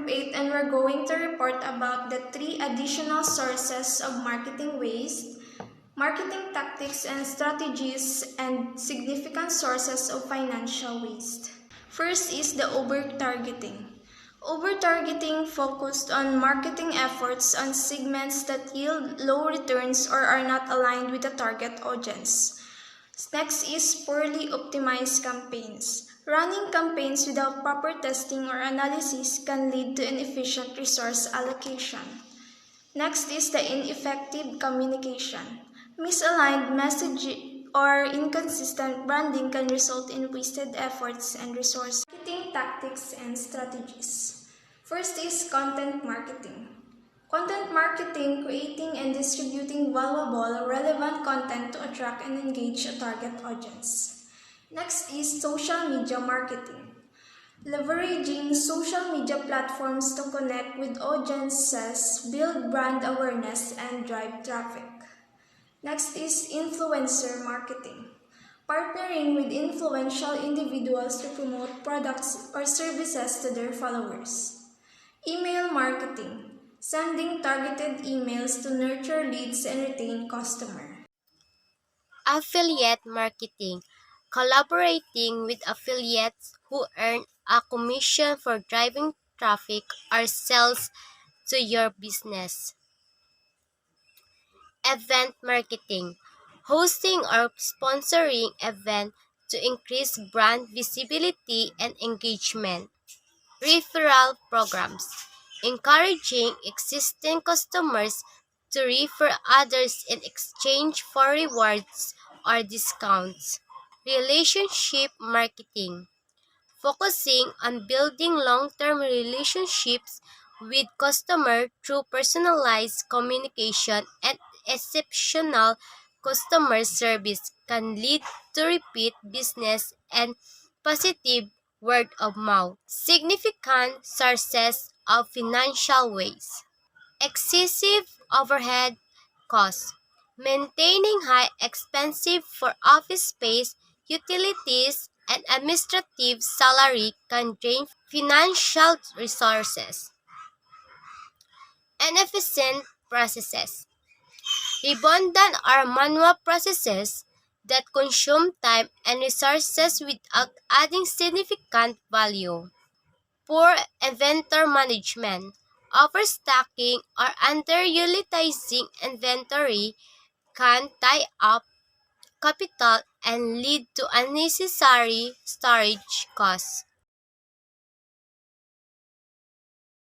Group 8, and we're going to report about the 3 additional sources of marketing waste, marketing tactics and strategies, and significant sources of financial waste. First is the over-targeting. Over-targeting focused on marketing efforts on segments that yield low returns or are not aligned with the target audience. Next is poorly optimized campaigns. Running campaigns without proper testing or analysis can lead to inefficient resource allocation. Next is the ineffective communication. Misaligned messaging or inconsistent branding can result in wasted efforts and resources. Marketing tactics and strategies. First is content marketing. Content marketing, creating and distributing valuable, relevant content to attract and engage a target audience. Next is social media marketing. Leveraging social media platforms to connect with audiences, build brand awareness, and drive traffic. Next is influencer marketing. Partnering with influential individuals to promote products or services to their followers. Email marketing. Sending targeted emails to nurture leads and retain customers. Affiliate marketing. Collaborating with affiliates who earn a commission for driving traffic or sales to your business. Event marketing. Hosting or sponsoring events to increase brand visibility and engagement. Referral programs. Encouraging existing customers to refer others in exchange for rewards or discounts. Relationship marketing. Focusing on building long-term relationships with customers through personalized communication and exceptional customer service can lead to repeat business and positive word of mouth. Significant sources of financial waste. Excessive overhead costs. Maintaining high expensive for office space, utilities, and administrative salary can drain financial resources. Inefficient processes. Redundant or manual processes that consume time and resources without adding significant value. Poor inventory management. Overstocking or underutilizing inventory can tie up capital and lead to unnecessary storage costs.